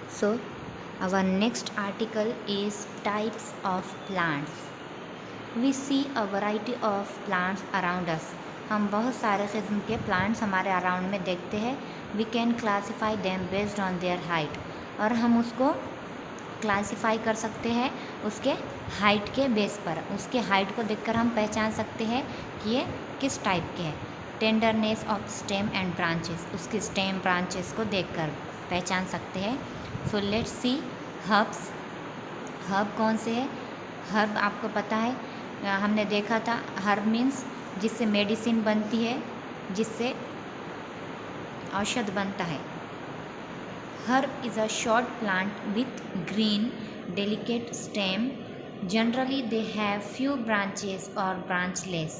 So, our next article is types of plants. We see a variety of plants around us. हम बहुत सारे किस्म के plants हमारे अराउंड में देखते हैं. We can classify them based on their height. और हम उसको क्लासीफाई कर सकते हैं उसके हाइट के बेस पर. उसके हाइट को देखकर हम पहचान सकते हैं कि ये किस टाइप के हैं. Tenderness of stem and branches, उसकी स्टेम ब्रांचेस को देखकर पहचान सकते हैं. So let's see herbs. Herb कौन से है? हर्ब आपको पता है, हमने देखा था हर्ब मीन्स जिससे मेडिसिन बनती है, जिससे औषध बनता है. Herb is a short plant with green, delicate stem. Generally, they have few branches or branchless.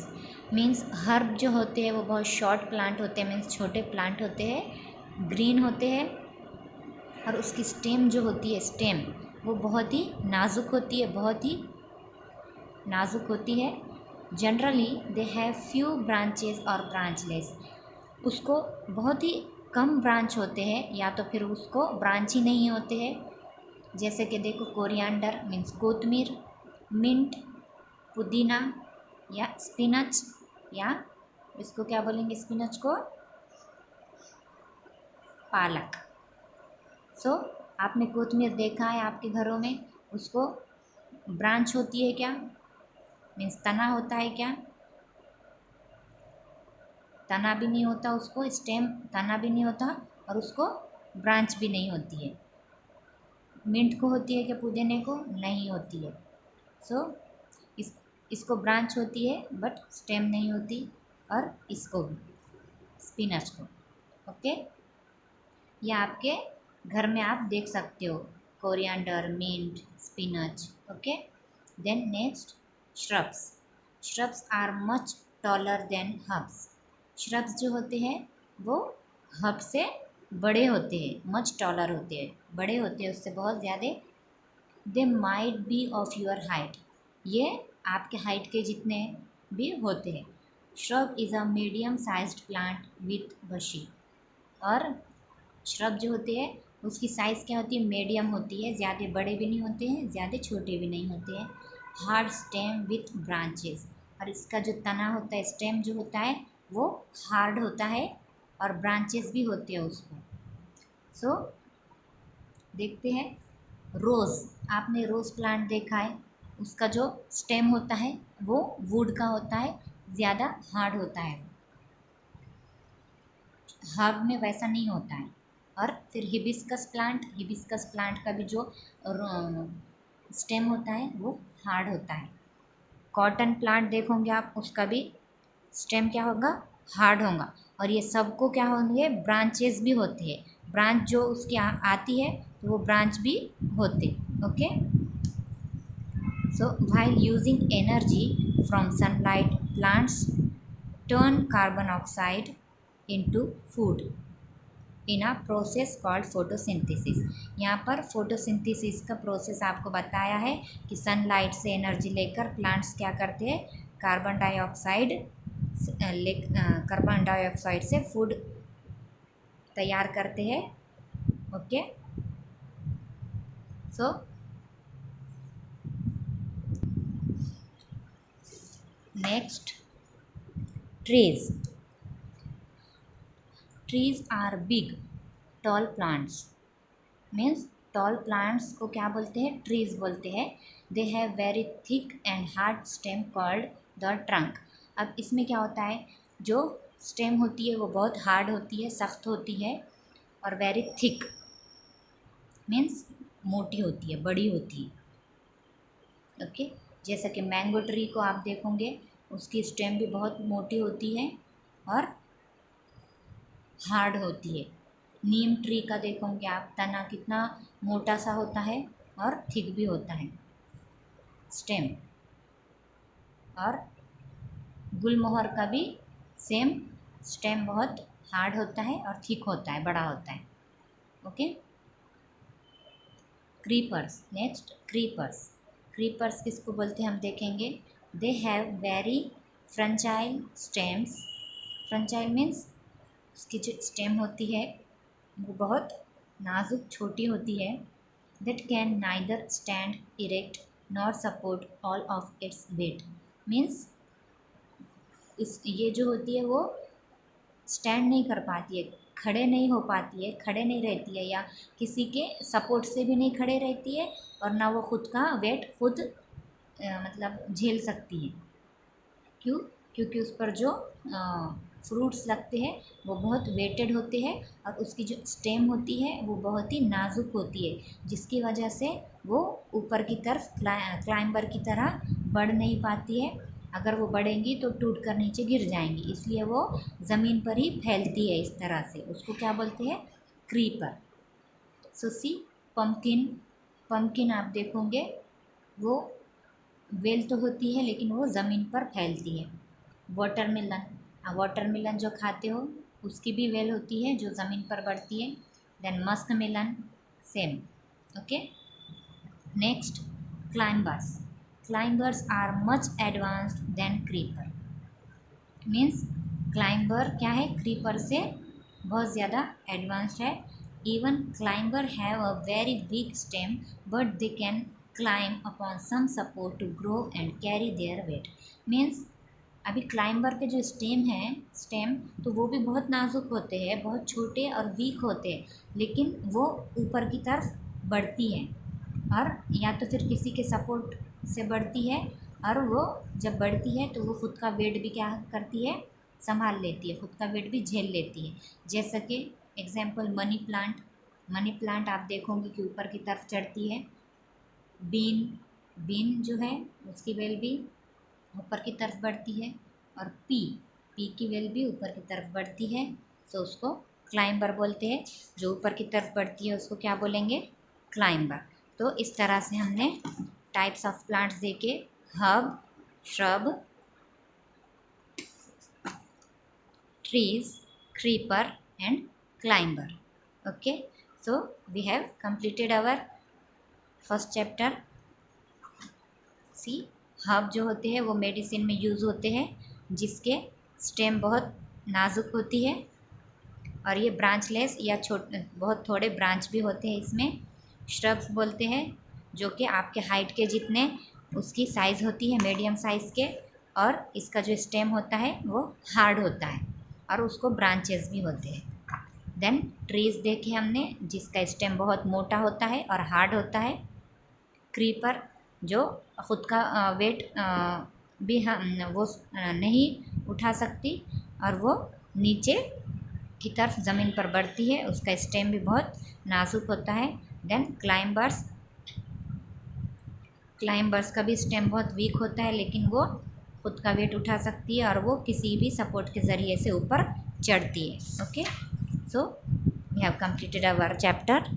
Means herb जो होते हैं वो बहुत शॉर्ट प्लांट होते हैं, मीन्स छोटे प्लांट होते हैं, ग्रीन होते हैं, और उसकी स्टेम जो होती है, स्टेम वो बहुत ही नाजुक होती है, बहुत ही नाजुक होती है. Generally they have few branches और ब्रांचलेस. उसको बहुत ही कम ब्रांच होते हैं, या तो फिर उसको ब्रांच ही नहीं होते हैं. जैसे कि देखो, कोरिएंडर मीन्स कोतमीर, मिंट पुदीना, या स्पिनच, या इसको क्या बोलेंगे, स्पिनच को पालक. सो आपने कोतमीर देखा है आपके घरों में, उसको ब्रांच होती है क्या? मीन्स तना होता है क्या? तना भी नहीं होता उसको, स्टेम तना भी नहीं होता, और उसको ब्रांच भी नहीं होती है. मिंट को होती है क्या? पुदीने को नहीं होती है. सो इसको ब्रांच होती है बट स्टेम नहीं होती, और इसको भी, स्पिनच को. ओके, ये आपके घर में आप देख सकते हो, coriander, mint, spinach. Okay, then next shrubs. Shrubs are much taller than herbs. Shrubs जो होते हैं वो हर्ब से बड़े होते हैं, मच टॉलर होते हैं, बड़े होते हैं उससे बहुत ज़्यादा. They might be of your height. ये आपके हाइट के जितने भी होते हैं. Shrub is a medium sized plant with बशी. और श्रब जो होते हैं उसकी साइज़ क्या होती है? मीडियम होती है, ज़्यादा बड़े भी नहीं होते हैं, ज़्यादा छोटे भी नहीं होते हैं. Hard stem with branches. और इसका जो तना होता है, स्टेम जो होता है वो हार्ड होता है, और ब्रांचेस भी होते हैं उसको. सो देखते हैं रोज़. आपने रोज़ प्लांट देखा है, उसका जो स्टेम होता है वो वुड का होता है, ज़्यादा हार्ड होता है. हर्ब में वैसा नहीं होता है. और फिर हिबिस्कस प्लांट, हिबिस्कस प्लांट का भी जो स्टेम होता है वो हार्ड होता है. कॉटन प्लांट देखोगे आप, उसका भी स्टेम क्या होगा? हार्ड होगा. और ये सबको क्या होंगे? ब्रांचेस भी होती है. ब्रांच जो उसकी आती है तो वो ब्रांच भी होते. Okay, so while using energy from sunlight, plants turn carbon oxide into food in a process called photosynthesis. यहाँ पर फोटोसिंथेसिस का प्रोसेस आपको बताया है कि सनलाइट से एनर्जी लेकर प्लांट्स क्या करते हैं? कार्बन डाइऑक्साइड कार्बन डाइऑक्साइड से फूड तैयार करते हैं. Okay, so next trees. Trees are big tall plants. Means tall plants को क्या बोलते हैं? ट्रीज बोलते हैं. They have very thick and hard stem called the trunk. अब इसमें क्या होता है? जो स्टेम होती है वो बहुत हार्ड होती है, सख्त होती है, और वेरी थिक मीन्स मोटी होती है, बड़ी होती है. ओके, जैसा कि मैंगो ट्री को आप देखोगे, उसकी स्टेम भी बहुत मोटी होती है और हार्ड होती है. नीम ट्री का देखोगे आप, तना कितना मोटा सा होता है और थिक भी होता है स्टेम. और गुलमोहर का भी सेम, स्टेम बहुत हार्ड होता है और थिक होता है, बड़ा होता है. Okay, creepers. Next creepers. Creepers किसको बोलते हैं हम देखेंगे. They have very fragile stems. Fragile means उसकी जो स्टेम होती है वो बहुत नाजुक छोटी होती है, that can neither stand erect nor support all of its weight, means इस ये जो होती है वो स्टैंड नहीं कर पाती है, खड़े नहीं हो पाती है, खड़े नहीं रहती है, या किसी के सपोर्ट से भी नहीं खड़े रहती है, और ना वो खुद का वेट खुद मतलब झेल सकती है। क्यों? क्योंकि उस पर जो फ्रूट्स लगते हैं वो बहुत वेटेड होते हैं, और उसकी जो स्टेम होती है वो बहुत ही नाजुक होती है, जिसकी वजह से वो ऊपर की तरफ क्लाइंबर की तरह बढ़ नहीं पाती है। अगर वो बढ़ेंगी तो टूट कर नीचे गिर जाएंगी, इसलिए वो ज़मीन पर ही फैलती है इस तरह से। उसको क्या बोलते हैं? क्रीपर। सो सी पम्पकिन, पम्पकिन आप देखोगे वो वेल तो होती है लेकिन वो ज़मीन पर फैलती है। वाटरमेलन, वाटरमेलन जो खाते हो उसकी भी वेल होती है जो ज़मीन पर बढ़ती है। Then muskmelon same. Okay, next climbers. Climbers are much advanced than creeper, means climber क्या है? क्रीपर से बहुत ज़्यादा एडवांस्ड है। Even climber have a very weak stem but they can climb upon some support to grow and carry their weight, means अभी climber के जो stem तो वो भी बहुत नाजुक होते हैं, बहुत छोटे और वीक होते हैं, लेकिन वो ऊपर की तरफ बढ़ती हैं, और या तो फिर किसी के सपोर्ट से बढ़ती है, और वो जब बढ़ती है तो वो खुद का वेट भी क्या करती है? संभाल लेती है, खुद का वेट भी झेल लेती है। जैसा कि example money plant, money plant आप देखोगे कि ऊपर की तरफ चढ़ती है। बीन, बीन जो है उसकी वेल भी ऊपर की तरफ बढ़ती है, और पी की वेल भी ऊपर की तरफ बढ़ती है, तो उसको क्लाइंबर बोलते हैं। जो ऊपर की तरफ बढ़ती है उसको क्या बोलेंगे? क्लाइंबर। तो इस तरह से हमने टाइप्स ऑफ प्लांट्स देखे, herb, shrub, trees, creeper and climber. Okay, so we have completed our first chapter. See, herb जो होते हैं वो मेडिसिन में यूज़ होते हैं, जिसके स्टेम बहुत नाजुक होती है, और ये ब्रांचलेस या छोटे बहुत थोड़े ब्रांच भी होते हैं इसमें। श्रब्स बोलते हैं जो कि आपके हाइट के जितने उसकी साइज़ होती है, मीडियम साइज़ के, और इसका जो स्टेम होता है वो हार्ड होता है, और उसको ब्रांचेस भी होते हैं। देन ट्रीज़ देखे हमने जिसका स्टेम बहुत मोटा होता है और हार्ड होता है। क्रीपर जो ख़ुद का वेट भी हम वो नहीं उठा सकती, और वो नीचे की तरफ ज़मीन पर बढ़ती है, उसका स्टेम भी बहुत नाजुक होता है। देन क्लाइंबर्स, क्लाइंबर्स का भी स्टेम बहुत वीक होता है, लेकिन वो खुद का वेट उठा सकती है, और वो किसी भी सपोर्ट के ज़रिए से ऊपर चढ़ती है। Okay, so we have completed our chapter.